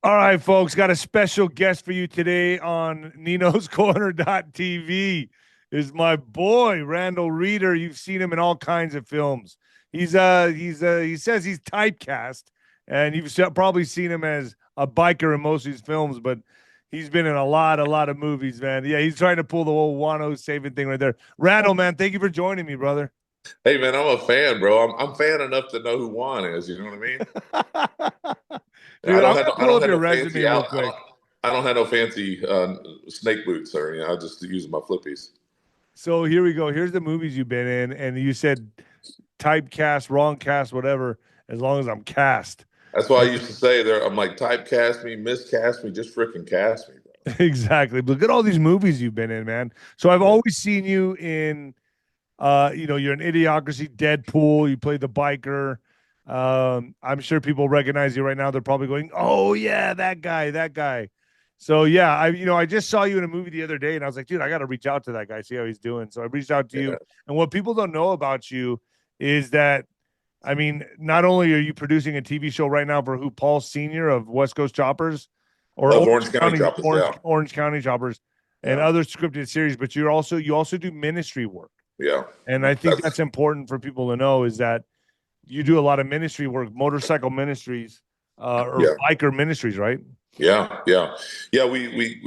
All right, folks, got a special guest for you today on Nino's Corner.tv. Is my boy Randal Reeder. You've seen him in all kinds of films. He says he's typecast, and you've probably seen him as a biker in most of his films, but he's been in a lot of movies, man. Yeah, he's trying to pull the whole 𝗬𝗏 thing right there. Randal, man, thank you for joining me, brother. Hey man, I'm a fan, bro. I'm fan enough to know who Juan is. You know what I mean? Dude, I'm gonna pull up your resume fancy real out. quick. I don't have no fancy snake boots, or I just use my flippies. So here we go. Here's the movies you've been in, and you said typecast, wrong cast, whatever. As long as I'm cast. That's why I used to say there. I'm like, typecast me, miscast me, just freaking cast me, bro. Exactly. But look at all these movies you've been in, man. So I've always seen you in, you're in Idiocracy, Deadpool. You play the biker. I'm sure people recognize you right now. They're probably going, "Oh yeah, that guy, that guy." So yeah, I just saw you in a movie the other day, and I was like, dude, I got to reach out to that guy, see how he's doing. So I reached out to you, and what people don't know about you is that, I mean, not only are you producing a TV show right now for 𝗬𝗃 of West Coast Choppers, or Of Orange County Choppers, Orange County Choppers, and other scripted series, but you also do ministry work. Yeah, and I think that's important for people to know, is that you do a lot of ministry work, motorcycle ministries, or biker ministries, right? Yeah. We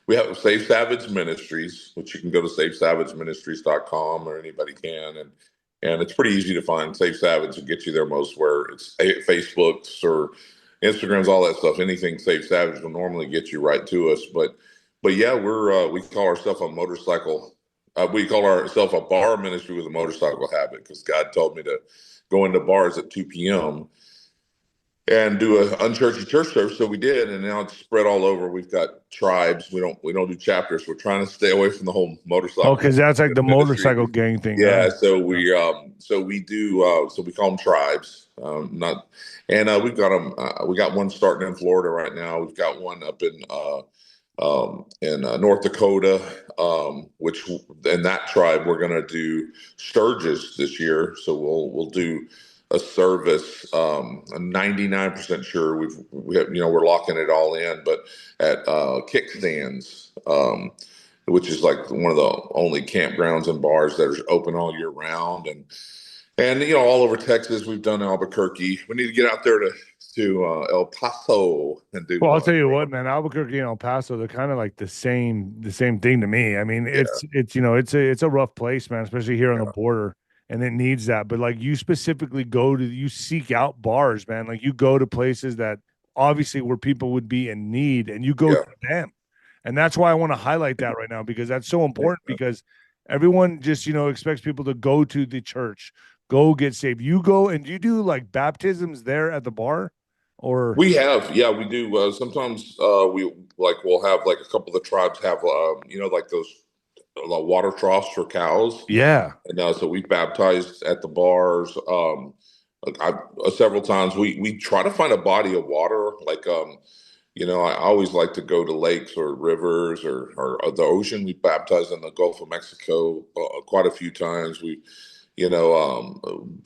have Save Savage Ministries, which you can go to 𝗬𝗵𝗶𝗃.com, or anybody can, and it's pretty easy to find. Save Savage will get you there most where it's Facebooks or Instagrams, all that stuff. Anything Save Savage will normally get you right to us. But yeah, we call ourselves a motorcycle. We call ourselves a bar ministry with a motorcycle habit, because God told me to go into bars at 2 p.m. and do a unchurchy church service. So we did, and now it's spread all over. We've got tribes. We don't do chapters. We're trying to stay away from the whole motorcycle. Oh, because that's like the motorcycle gang thing. Yeah. So we do. So we call them tribes. We've got them. We got one starting in Florida right now. We've got one up in North Dakota, which in that tribe we're going to do Sturgis this year. So we'll do a service. I'm 99% sure we're locking it all in, but at kickstands, which is like one of the only campgrounds and bars that are open all year round, and all over Texas. We've done Albuquerque. We need to get out there to El Paso and do. Well, I'll tell you what, man, Albuquerque and El Paso, they're kind of like the same thing to me. I mean, it's a rough place, man, especially here on the border. And it needs that. But like, you specifically you seek out bars, man. Like, you go to places that obviously where people would be in need, and you go to them. And that's why I want to highlight that right now, because that's so important, because everyone just, expects people to go to the church, go get saved. You go and you do like baptisms there at the bar, or we do. Sometimes we'll have like a couple of the tribes have like those water troughs for cows. Yeah. And so we've baptized at the bars. Several times we try to find a body of water. Like, I always like to go to lakes or rivers or the ocean. We baptized in the Gulf of Mexico quite a few times.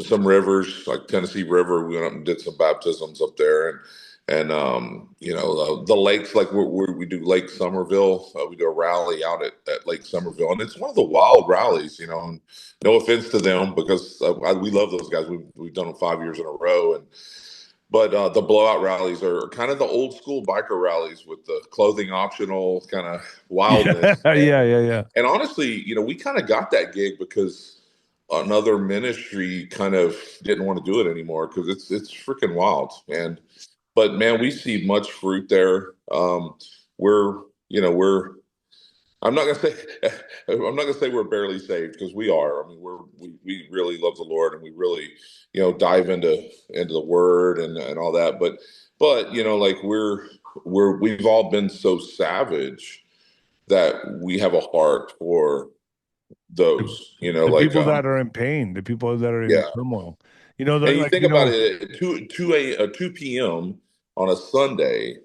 Some rivers like Tennessee River, we went up and did some baptisms up there, and the lakes, like we do Lake Somerville. We do a rally out at Lake Somerville, and it's one of the wild rallies. And no offense to them, because we love those guys. We've done them 5 years in a row, but the blowout rallies are kind of the old school biker rallies with the clothing optional kind of wildness. Yeah. And honestly, we kind of got that gig because another ministry kind of didn't want to do it anymore, because it's freaking wild. But man, we see much fruit there. I'm not gonna say we're barely saved, because we are. I mean, we really love the Lord, and we really dive into the Word and all that. But like we've all been so savage that we have a heart for those, the people that are in pain, the people that are in turmoil. And you think about it, at 2 p.m. on a Sunday,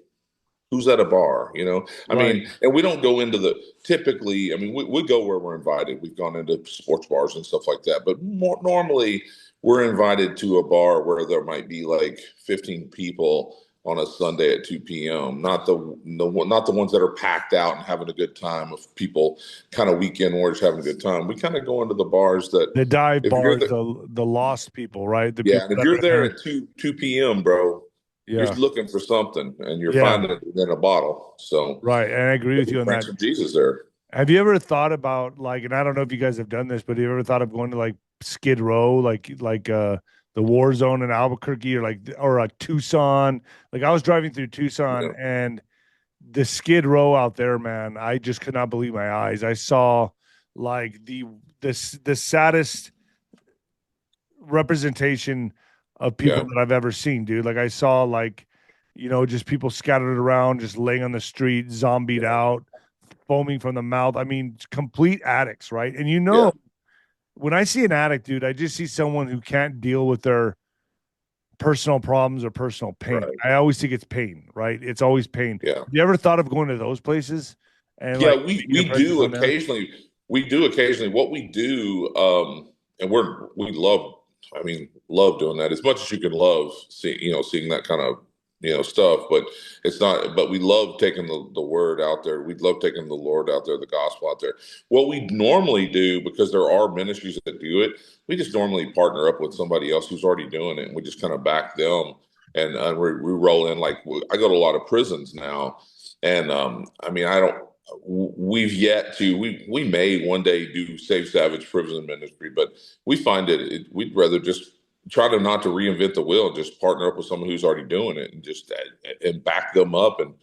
who's at a bar? I mean, and we don't go into typically, I mean, we go where we're invited. We've gone into sports bars and stuff like that, but normally we're invited to a bar where there might be like 15 people on a Sunday at 2 p.m. Not not the ones that are packed out and having a good time of people kind of weekend warriors having a good time. We kind of go into the bars that The dive if you're bars, the the lost people, right? The yeah, people and if that you're are there there. at 2 p.m., bro, you're Yeah. looking for something and you're Yeah. finding it in a bottle. So Right. And I agree with you on bring that. some Jesus there. Have you ever thought about like, and I don't know if you guys have done this, but have you ever thought of going to like Skid Row, like the war zone in Albuquerque or like Tucson? Like I was driving through Tucson Yeah, and the Skid Row out there, man, I just could not believe my eyes. I saw like the saddest representation of people yeah, that I've ever seen, dude. Like I saw like, just people scattered around, just laying on the street, zombied yeah, out, foaming from the mouth. I mean, complete addicts, right? And yeah. when I see an addict, dude, I just see someone who can't deal with their personal problems or personal pain. Right. I always think it's pain, right? It's always pain. Yeah. Have you ever thought of going to those places and Yeah, like we making a we presence do on there? occasionally. We do occasionally. What we do, and we love. I mean, love doing that as much as you can love seeing that kind of stuff. But it's not. But we love taking the word out there. We love taking the Lord out there, the gospel out there. What we normally do, because there are ministries that do it, we just normally partner up with somebody else who's already doing it, and we just kind of back them, and we roll in. Like I go to a lot of prisons now, and I mean, I don't we've yet to we may one day do Save Savage Prison Ministry, but we find we'd rather just try to not to reinvent the wheel, just partner up with someone who's already doing it and just and back them up and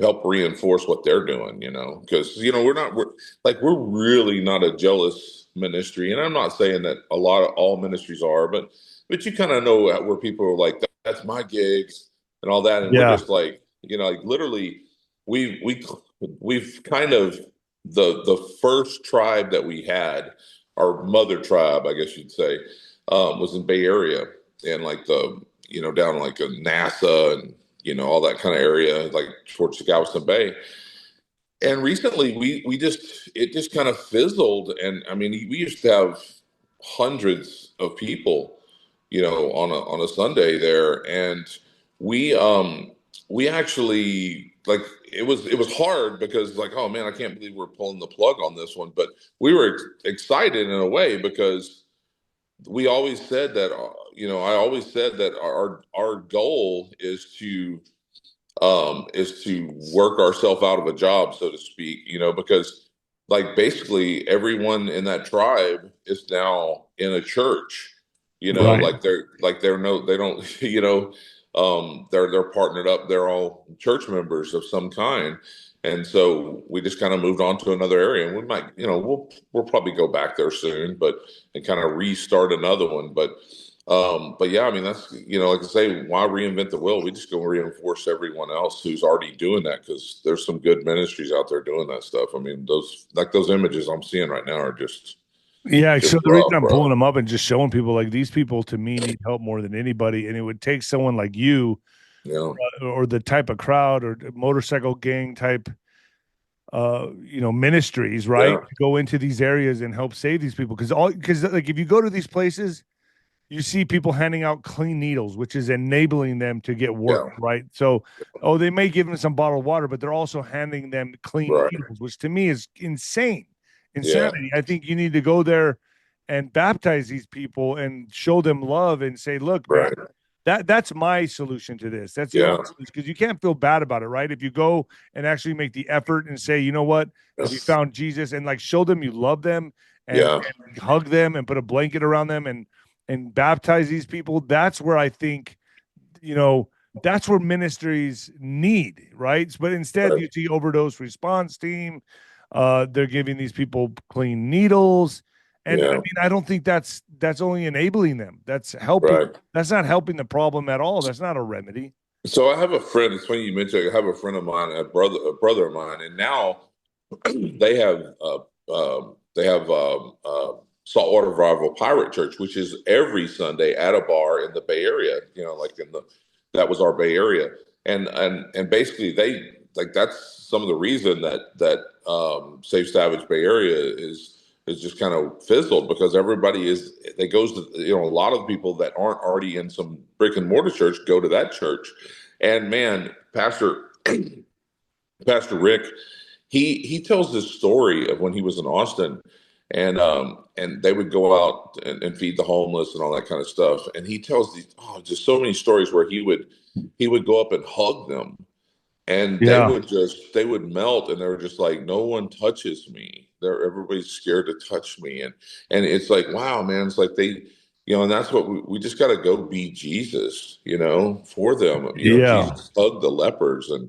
help reinforce what they're doing, because we're really not a jealous ministry. And I'm not saying that all ministries are, but you kind of know where people are like, that's my gigs and all that, and we're Yeah. just like, like literally we've kind of the first tribe that we had, our mother tribe, I guess you'd say, was in Bay Area, and like down like NASA and all that kind of area, like towards the Galveston Bay. And recently, it just kind of fizzled, and I mean, we used to have hundreds of people, on a Sunday there, and we we actually like it was hard because like, oh man, I can't believe we're pulling the plug on this one, but we were excited in a way because we always said that I always said that our goal is to work ourselves out of a job, so to speak, because like basically everyone in that tribe is now in a church, Right. they're no, they don't, they're partnered up. They're all church members of some kind. And so we just kind of moved on to another area, and we might, we'll probably go back there soon, and kind of restart another one. But yeah, I mean, that's, like I say, why reinvent the wheel? We just go reinforce everyone else who's already doing that, because there's some good ministries out there doing that stuff. I mean, those images I'm seeing right now are Yeah, so just the reason rough, I'm bro. pulling them up and just showing people like these people to me need help more than anybody, and it would take someone like you Yeah, or the type of crowd or motorcycle gang type ministries, right, yeah, to go into these areas and help save these people because like if you go to these places you see people handing out clean needles, which is enabling them to get work, yeah, right? So, oh, they may give them some bottled water, but they're also handing them clean right, needles, which to me is insane. yeah, Insanity. I think you need to go there and baptize these people and show them love and say, look, man, right, that's my solution to this. That's the only yeah, solution because you can't feel bad about it, right? If you go and actually make the effort and say, you know what, we found Jesus and like show them you love them yeah, and hug them and put a blanket around them and baptize these people, that's where I think, you know, that's where ministries need, right? But instead, right, you see overdose response team. They're giving these people clean needles. And I yeah, mean, I don't think that's only enabling them. That's helping. right. That's not helping the problem at all. That's not a remedy. So I have a friend. It's funny you mentioned. I have a friend of mine, a brother of mine, and now they have saltwater revival pirate church, which is every Sunday at a bar in the Bay Area. Like that was our Bay Area, and basically they like that's some of the reason that Safe Savage Bay Area is just kind of fizzled, because everybody goes to a lot of people that aren't already in some brick and mortar church go to that church, And man, Pastor Rick, he tells this story of when he was in Austin, and they would go out and feed the homeless and all that kind of stuff. And he tells these just so many stories where he would go up and hug them, and Yeah. they would melt, and they were just like, no one touches me. Everybody's scared to touch me. And it's like, wow, man, it's like and that's what we just got to go be Jesus, for them. Yeah. Jesus hugged the lepers and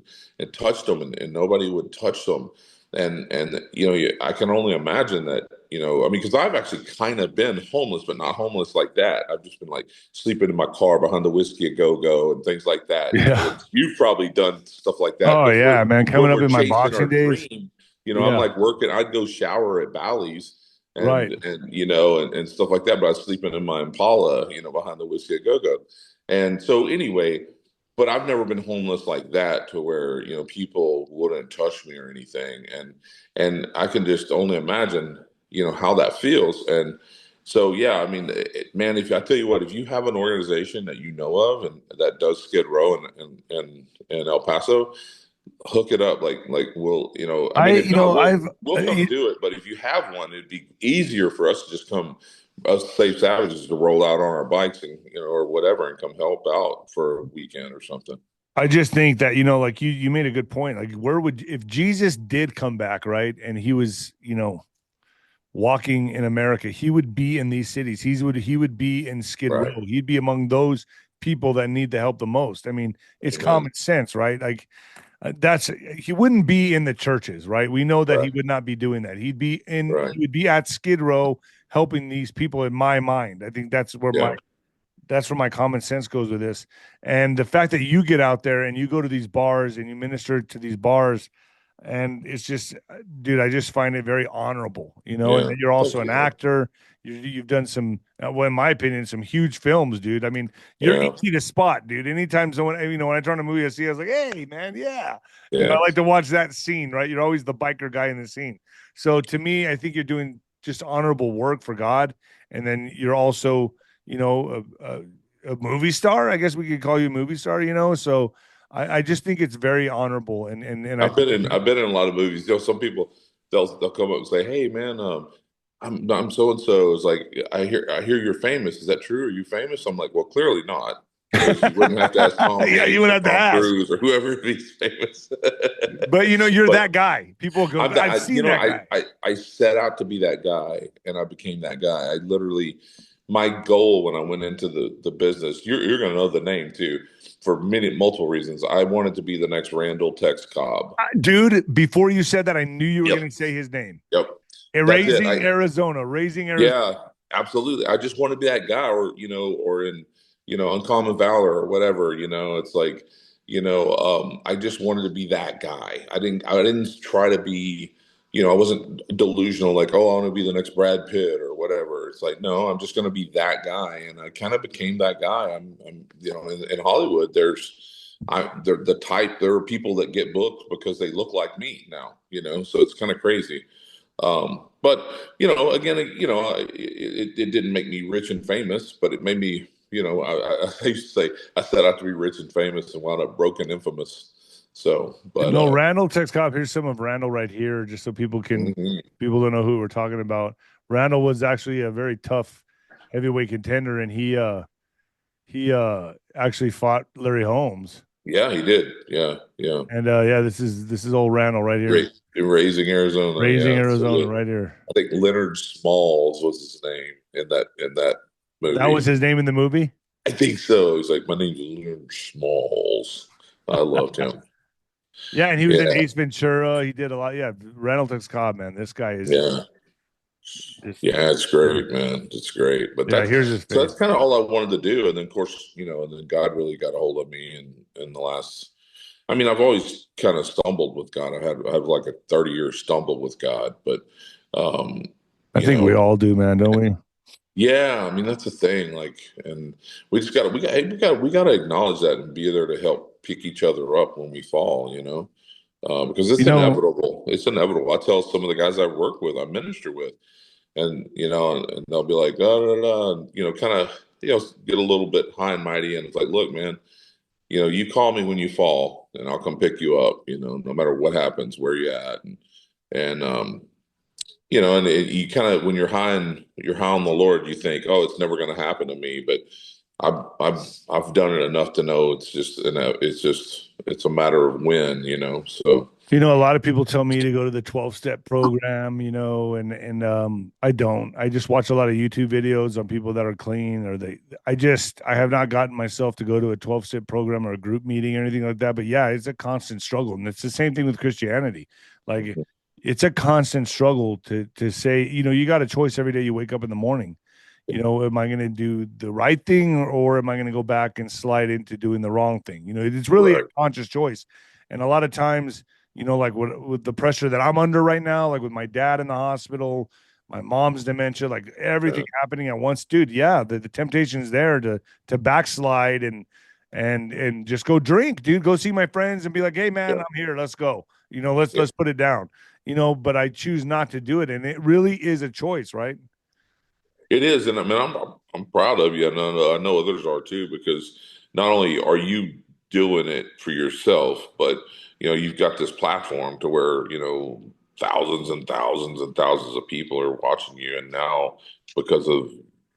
touched them, and nobody would touch them. And I can only imagine that, I mean, because I've actually kind of been homeless, but not homeless like that. I've just been like sleeping in my car behind the whiskey a go-go and things like that. Yeah. You've probably done stuff like that Oh because yeah, man. when Coming up we're in my chasing our boxing days. dream, I'm Yeah. like working. I'd go shower at Bally's Right. and stuff like that. But I was sleeping in my Impala, behind the whiskey a go-go. And so anyway, but I've never been homeless like that to where, people wouldn't touch me or anything. And I can just only imagine, how that feels. And so, yeah, I mean, man, if I tell you what, if you have an organization that you know of and that does Skid Row and El Paso, hook it up. Like we'll, I I, mean, if not, I've, we'll come do it. But if you have one, it'd be easier for us to just come, us Safe Savages, to roll out on our bikes and or whatever and come help out for a weekend or something. I just think that, like you made a good point. Like, if Jesus did come back, right, and he was, walking in America, he would be in these cities. He would be in Skid Row. Right. He'd be among those people that need the help the most. I mean, it's Amen. common sense, right? Like, he wouldn't be in the churches, right? We know that he Right. would not be doing that. Right. He would be at Skid Row helping these people. In my mind, I think Yeah. that's where my common sense goes with this. And the fact that you get out there and you go to these bars and you minister to these bars, and it's just, dude, I just find it very honorable, And Yeah. then you're Thank also an you, man. actor. You've done some, well, in my opinion, some huge films, dude. I mean, you're Yeah. easy to spot, dude. Anytime someone, when I turn a movie, I see, I was like, hey, man, yeah. I Yeah. like to watch that scene, right? You're always the biker guy in the scene. So to me, I think you're doing just honorable work for God, and then you're also, a movie star. I guess we could call you a movie star, So I just think it's very honorable, and I think I've been in a lot of movies. Some people they'll come up and say, "Hey, man, I'm so and so." It's like I hear you're famous. Is that true? Are you famous? I'm like, well, clearly not, because you wouldn't have to ask Tom yeah, you Hanks would or have to Tom ask. Cruise or whoever if he's famous. But you're But that guy. People go, I'm that. I've seen that I, guy. I set out to be that guy, and I became that guy. I literally, my goal when I went into the business, you're going to know the name too, for multiple reasons. I wanted to be the next Randall Tex Cobb. Dude, before you said that, I knew you were Yep. going to say his name. Yep. That's it. Erasing Arizona, raising Arizona. Yeah, absolutely. I just want to be that guy, or in, Uncommon Valor or whatever. It's like, I just wanted to be that guy. I didn't try to be, I wasn't delusional like, oh, I want to be the next Brad Pitt or whatever. It's like, no, I'm just going to be that guy, and I kind of became that guy. I'm in Hollywood. The type. There are people that get booked because they look like me now. So it's kind of crazy. But again, it didn't make me rich and famous, but it made me, I used to say I set out to be rich and famous and wound up broke and infamous. So, but No, Randall Tex Cobb. Here's some of Randall right here, just so mhm. people don't know who we're talking about. Randall was actually a very tough heavyweight contender, and he actually fought Larry Holmes. Yeah, he did. Yeah, yeah. And yeah, this is old Randall right here, Raising Arizona. raising Yeah, Arizona absolutely. right here. I think Leonard Smalls was his name in that That was movie. his name in the movie. I think so. He's like, my name's Leonard Smalls. I loved him. Yeah, and he was in Yeah, Ace Ventura. He did a lot. Yeah, Randall Tex Cobb, man, this guy is yeah. just Yeah, it's great, man. It's great. But yeah. Here's his that's face. kind of all I wanted to do. And then of course, and then God really got a hold of me in the last, I mean, I've always kind of stumbled with God. I have like a 30-year stumble with God, but um, I you think we know, all do, man, don't we? yeah, I mean that's the thing. Like, and we gotta acknowledge that and be there to help pick each other up when we fall, because You it's know, inevitable. It's inevitable. I tell some of the guys I work with, I minister with, and and they'll be like, da, da, da, and, kind of, get a little bit high and mighty, and it's like, look, man, you call me when you fall, and I'll come pick you up. No matter what happens, where you at, and you kind of when you're high on the Lord, you think, oh, it's never going to happen to me. But I've done it enough to know it's a matter of when. So A lot of people tell me to go to the 12-step program, I don't. I just watch a lot of YouTube videos on people that are clean or I have not gotten myself to go to a 12-step program or a group meeting or anything like that. But yeah, it's a constant struggle. And it's the same thing with Christianity. Like it's a constant struggle to say, you got a choice every day you wake up in the morning. Am I going to do the right thing or am I going to go back and slide into doing the wrong thing? It's really a right, conscious choice. And a lot of times, like with the pressure that I'm under right now, like with my dad in the hospital, my mom's dementia, like everything yeah, happening at once, dude. Yeah, the temptation is there to backslide and just go drink, dude. Go see my friends and be like, hey man, yeah, I'm here. Let's go. Let's yeah. let's put it down. But I choose not to do it, and it really is a choice, right? It is, and I mean, I'm proud of you, and I know others are too, because not only are you doing it for yourself, but you've got this platform to where thousands and thousands and thousands of people are watching you, and now because of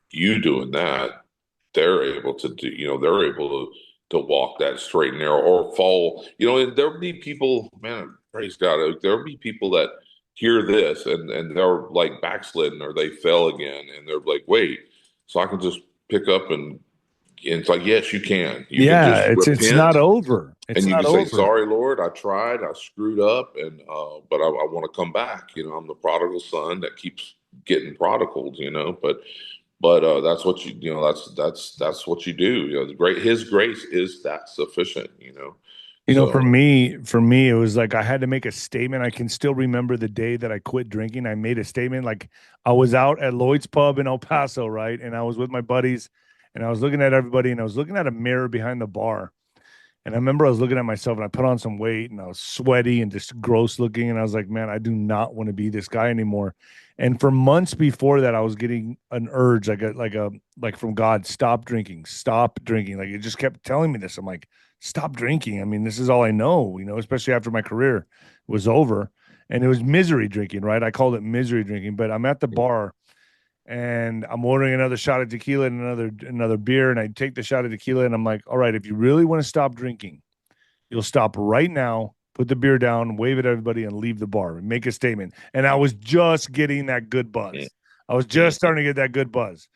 you doing that, they're able to walk that straight and narrow or fall. And there'll be people, man, praise God, there'll be people that hear this and they're like backslidden or they fell again and they're like, wait, so I can just pick up and it's like, yes, you can. You can Yeah, just it's not repent over. It's and you not can say, over. sorry, Lord, I tried, I screwed up, and but I want to come back. I'm the prodigal son that keeps getting prodigaled. But that's what that's what you do. His grace is that sufficient. For So me, it was like I had to make a statement. I can still remember the day that I quit drinking. I made a statement. Like I was out at Lloyd's Pub in El Paso, right? And I was with my buddies and I was looking at everybody and I was looking at a mirror behind the bar. And I remember I was looking at myself and I put on some weight and I was sweaty and just gross looking. And I was like, man, I do not want to be this guy anymore. And for months before that, I was getting an urge, like from God, stop drinking, stop drinking. Like it just kept telling me this. I'm like, stop drinking. I mean, this is all I know, especially after my career was over. And it was misery drinking, right? I called it misery drinking, but I'm at the bar and I'm ordering another shot of tequila and another beer. And I take the shot of tequila and I'm like, all right, if you really want to stop drinking, you'll stop right now, put the beer down, wave at everybody, and leave the bar and make a statement. And I was just getting that good mm, buzz. I was just mm, starting to get that good buzz.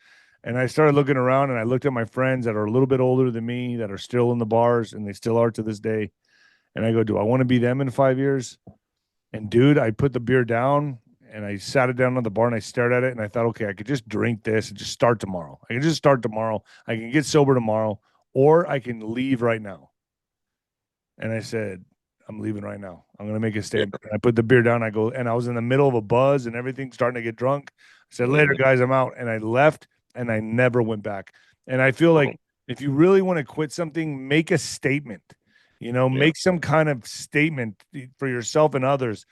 And I started looking around and I looked at my friends that are a little bit older than me that are still in the bars and they still are to this day. And I go, do I want to be them in 5 years? And dude, I put the beer down and I sat it down on the bar and I stared at it and I thought, okay, I could just drink this and just start tomorrow. I can just start tomorrow. I can get sober tomorrow, or I can leave right now. And I said, I'm leaving right now. I'm going to make a yeah, statement. And I put the beer down. I go, and I was in the middle of a buzz and everything, starting to get drunk. I said, later, mhm, guys, I'm out. And I left and I never went back. And I feel like mhm, if you really want to quit something, make a statement, yeah, make some kind of statement for yourself and others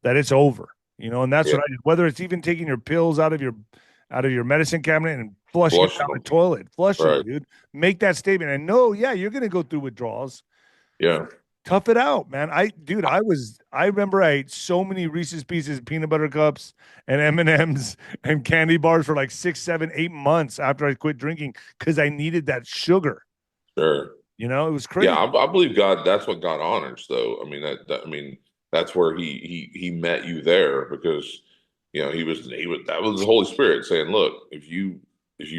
that it's over, and that's yeah, what I did. Whether it's even taking your pills out of your medicine cabinet and flushing it flushing down the them, toilet, flush them, right? dude. Make that statement. And no, yeah, you're gonna go through withdrawals. Yeah, Tough it out, man. I remember I ate so many Reese's Pieces peanut butter cups and M&Ms and candy bars for like 6, 7, 8 months after I quit drinking because I needed that sugar. sure. It was Yeah, crazy. I believe God. That's what God honors, though. I mean I mean that's where he met you there because he was that was the Holy Spirit saying, "Look, if you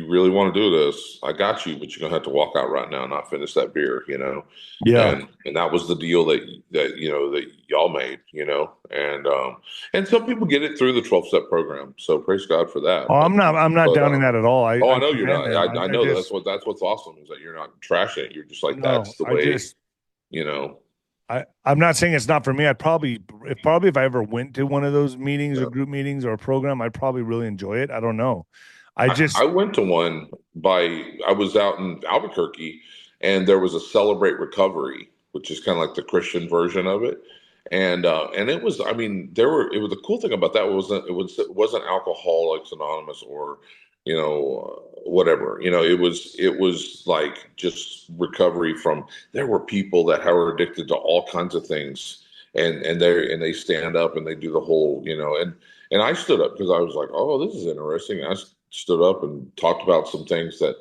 really want to do this, I got you, but you're gonna have to walk out right now and not finish that beer." Yeah. And that was the deal that y'all made, and some people get it through the 12-step program, so praise God for that. Oh, I'm not But downing that at all. I oh, I I know you're commend not. them. I I know just that's what's awesome is that you're not trashing it. You're just like no, that's the I way, just you know. I'm not saying it's not for me. I'd probably if I ever went to one of those meetings or Yeah. group meetings or a program, I'd probably really enjoy it. I don't know. I I just went to one I was out in Albuquerque and there was a Celebrate Recovery, which is kind of like the Christian version of it. And it was, I mean, there were, it was the cool thing about that was it wasn't Alcoholics Anonymous or, whatever. It was like just recovery from. There were people that were addicted to all kinds of things, and they stand up and they do the whole, and I stood up because I was like, oh, this is interesting. I stood up and talked about some things that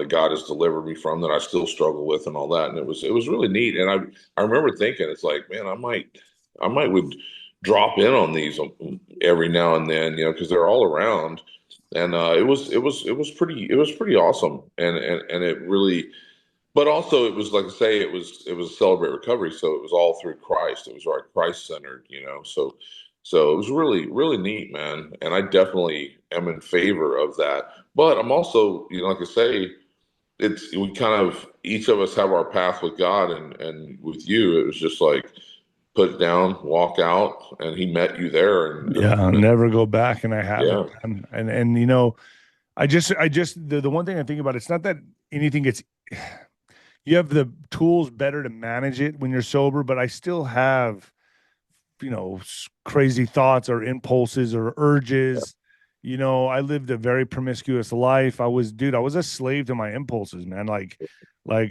God has delivered me from that I still struggle with and all that, and it was really neat. And I remember thinking, it's like, man, I might would drop in on these every now and then, because they're all around. And it was pretty awesome, and it really, but also it was, like I say, it was Celebrate Recovery, so it was all through Christ. It was like Christ centered, so it was really really neat, man. And I definitely am in favor of that. But I'm also, like I say, it's we kind of each of us have our path with God, and with you, it was just like put it down, walk out, and He met you there, Yeah, I'll never go back, and I haven't. yeah, And I just the one thing I think about, it's not that anything gets you have the tools better to manage it when you're sober, but I still have, crazy thoughts or impulses or urges. I lived a very promiscuous life. I was a slave to my impulses, man. Like, I'd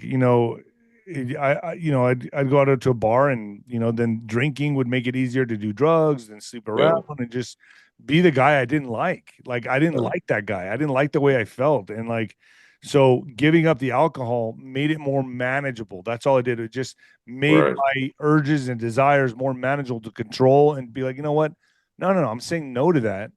go out to a bar, and, then drinking would make it easier to do drugs and sleep yeah, around and just be the guy I didn't like. Like, I didn't yeah, like that guy. I didn't like the way I felt. And like, so giving up the alcohol made it more manageable. That's all it did. It just made right, my urges and desires more manageable to control and be like, you know what? No, no, no. I'm saying no to that.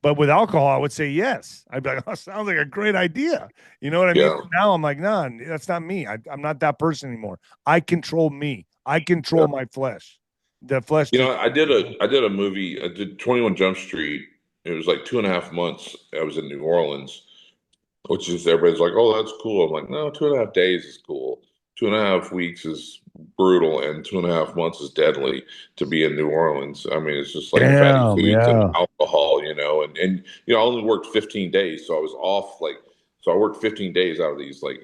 But with alcohol, I would say yes. I'd be like, oh, sounds like a great idea. You know what I mean? yeah, Now I'm like, nah, that's not me. I'm not that person anymore. I control me. I control yeah. my flesh. The flesh just, I did a movie. I did 21 Jump Street. It was like 2.5 months. I was in New Orleans, which is, everybody's like, oh, that's cool. I'm like, no, 2.5 days is cool. 2.5 weeks is brutal, and 2.5 months is deadly to be in New Orleans. I mean, it's just like fatty damn, foods and yeah. alcohol, and I only worked 15 days, so I was off like, so I worked 15 days out of these, like,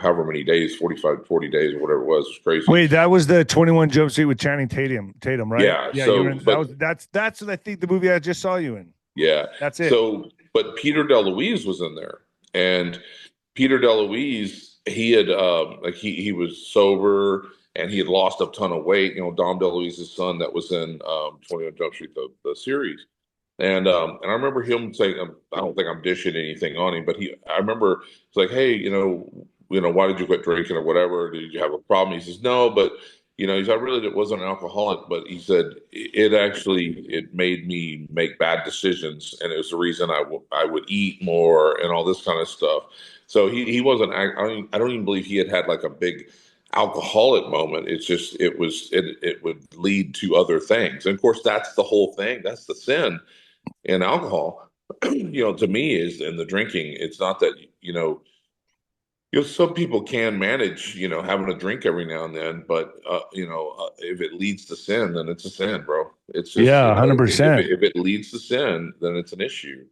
however many days, 45, 40 days or whatever it was. It was crazy. Wait, that was the 21 Jump Street with Channing Tatum, right? Yeah. Yeah, you were So, in, that but was that's what I think the movie I just saw you in. yeah. That's it. But Peter DeLuise was in there, and Peter DeLuise, he had like he was sober, and he had lost a ton of weight. Dom DeLuise's son that was in 21 Jump Street, the series. And I remember him saying, I don't think I'm dishing anything on him, but I remember it's like, hey, why did you quit drinking or whatever? Did you have a problem? He says, no, but I really wasn't an alcoholic, but he said it made me make bad decisions, and it was the reason I would eat more and all this kind of stuff. So he wasn't. I don't even believe he had like a big alcoholic moment. It's just it would lead to other things, and of course that's the whole thing. That's the sin in alcohol. To me, is in the drinking. It's not that some people can manage, having a drink every now and then, but if it leads to sin, then it's a sin, bro. It's just, Yeah, if 100%. it leads to sin, then it's an issue,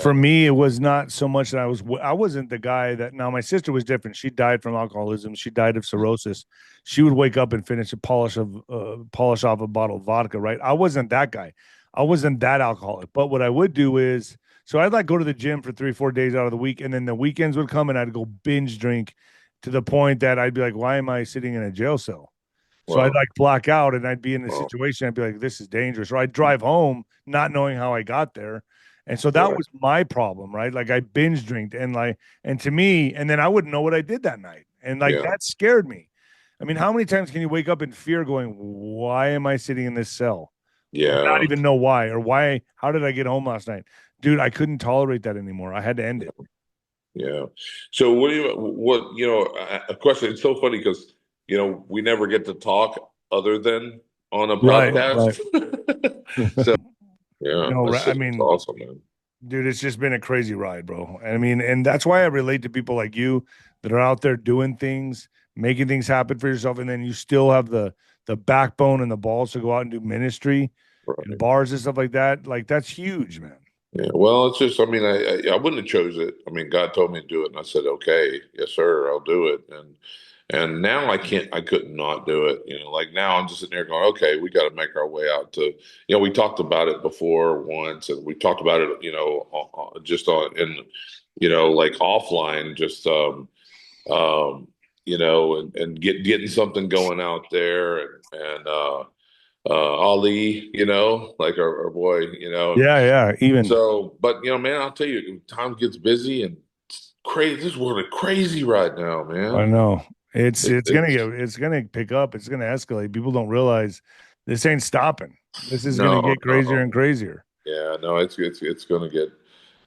For and me, it was not so much that I wasn't the guy that. Now my sister was different. She died from alcoholism. She died of cirrhosis. She would wake up and finish a polish off a bottle of vodka. Right. I wasn't that guy. I wasn't that alcoholic. But what I would do is, so I'd like go to the gym for 3, 4 days out of the week, and then the weekends would come, and I'd go binge drink to the point that I'd be like, why am I sitting in a jail cell? So I'd well, like black out, and I'd be in a well, situation. I'd be like, this is dangerous. Or I'd drive home not knowing how I got there. And so that right, was my problem, right? Like I binge drinked, and to me, and then I wouldn't know what I did that night. And like yeah, that scared me. I mean, how many times can you wake up in fear going, why am I sitting in this cell? And not yeah, even know why, or how did I get home last night? Dude, I couldn't tolerate that anymore. I had to end it. yeah. So a question? It's so funny because we never get to talk other than on a Right, podcast. right. So yeah, No, that's right. I just mean, awesome, man. dude, it's just been a crazy ride, bro. I mean, and that's why I relate to people like you that are out there doing things, making things happen for yourself, and then you still have the backbone and the balls to go out and do ministry in Right. bars and stuff like that. Like that's huge, man. Yeah, well, it's just, I mean, I wouldn't have chose it. I mean, God told me to do it, and I said, okay, yes, sir, I'll do it. And now I could not do it. Like now I'm just sitting there going, okay, we got to make our way out to, we talked about it before once, and we talked about it, just on in, like offline, just, and getting something going out there, and Ali, like our boy, Yeah, yeah. Even so, but man, I'll tell you, time gets busy and it's crazy. This world is crazy right now, I man. know it's gonna It's it's gonna pick up. It's gonna escalate. People don't realize this ain't stopping. This is gonna no, get crazier no, and crazier. yeah, no, it's gonna get,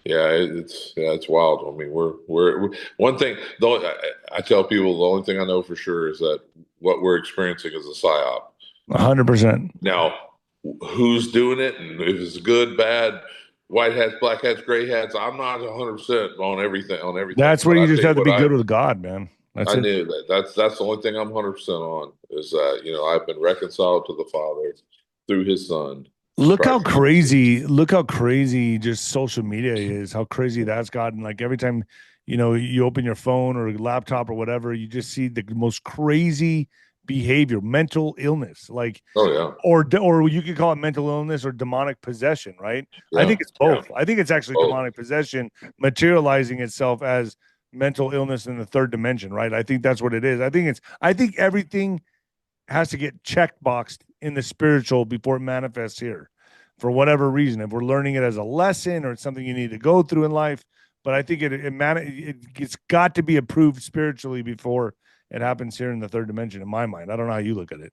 yeah, it's wild. I mean, we're one thing. Though I tell people the only thing I know for sure is that what we're experiencing is a psyop. 100%. Now, who's doing it and if it's good, bad, white hats, black hats, gray hats, I'm not 100% on everything. That's where But I you just tell you have to what, be good with God, man. That's I it. knew that. That's the only thing I'm 100% on is that I've been reconciled to the Father through His Son, Christ Jesus. Look how crazy just social media is, how crazy that's gotten. Like every time, you open your phone or laptop or whatever, you just see the most crazy behavior, mental illness, like, Oh yeah, or you could call it mental illness or demonic possession, right? I yeah, think it's yeah. both. I think it's actually Oh demonic possession materializing itself as mental illness in the third dimension, right? I think that's what it is. I think everything has to get check boxed in the spiritual before it manifests here for whatever reason. If we're learning it as a lesson or it's something you need to go through in life, but I think it's got to be approved spiritually before it happens here in the third dimension. In my mind, I don't know how you look at it.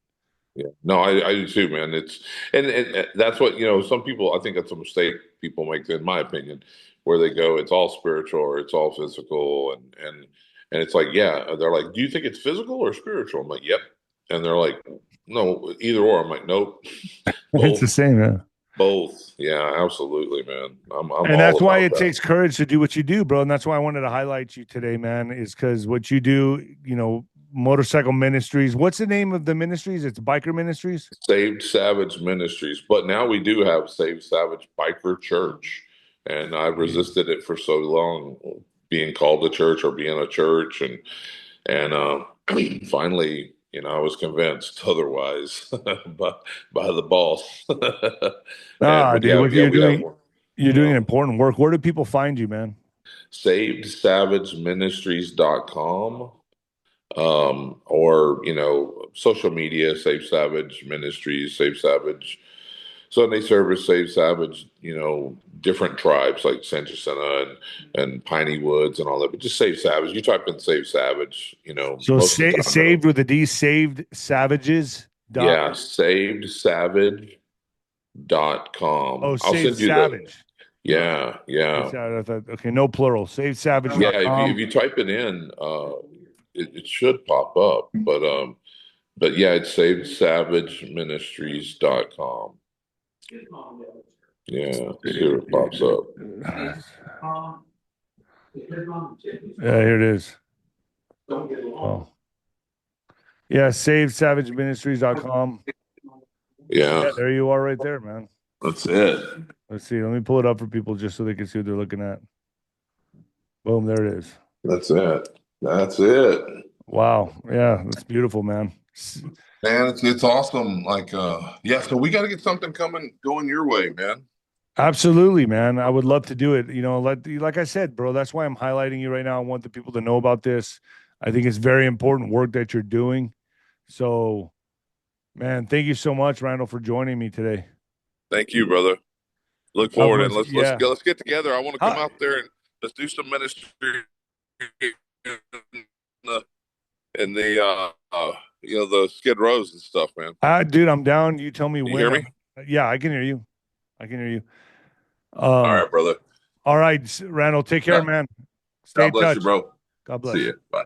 yeah. No, I do too, man. And that's what some people. I think that's a mistake people make, in my opinion, where they go, it's all spiritual or it's all physical, and it's like, yeah, they're like, do you think it's physical or spiritual? I'm like, yep, and they're like, no, either or. I'm like, nope, It's the both. same, yeah. Both. Yeah, absolutely, man. I'm And that's all why about it that. takes courage to do what you do, bro. And that's why I wanted to highlight you today, man, is because what you do, motorcycle ministries. What's the name of the ministries? It's biker ministries. Saved Savage Ministries, but now we do have Saved Savage Biker Church, and I've resisted it for so long, being called a church or being a church, and finally, I was convinced otherwise by the boss. and Ah, but dude, yeah, what yeah, you're we have doing, one. you're doing Yeah. important work. Where do people find you, man? SavedSavageMinistries.com. Or social media, Save Savage Ministries, Save Savage Sunday Service, Save Savage, different tribes like Sanchasana and Piney Woods and all that, but just Save Savage. You type in Save Savage, So most of the time saved with a D, saved savages dot. yeah, SavedSavage.com. Oh, I'll saved send you the, savage. yeah, yeah. I thought, okay, no plural. Yeah, if you Savesavage.com. if you type it in, it should pop up. But yeah, it's SavedSavageMinistries.com. Yeah, see what pops up. Yeah, here it is. Oh, yeah, SavedSavageMinistries.com. Yeah, Yeah, there you are right there, man. that's it. Let's see. Let me pull it up for people just so they can see what they're looking at. Boom, there it is. That's it. That's it. Wow. Yeah, that's beautiful, man. Man, it's awesome. Like yeah, so we gotta get something going your way, man. Absolutely, man. I would love to do it. Like I said, bro, that's why I'm highlighting you right now. I want the people to know about this. I think it's very important work that you're doing. So, man, thank you so much, Randall, for joining me today. Thank you, brother. Look God forward and bless. let's Yeah. go. Let's get together. I want to come Huh. out there and let's do some ministry in the the Skid Rows and stuff, man. Dude, I'm down. You tell me You when. hear me? Yeah, I can hear you. I can hear you. All Um, right, brother. all right, Randall, take care, God man. Stay God in bless you, touch. bro. God See bless. you. Bye.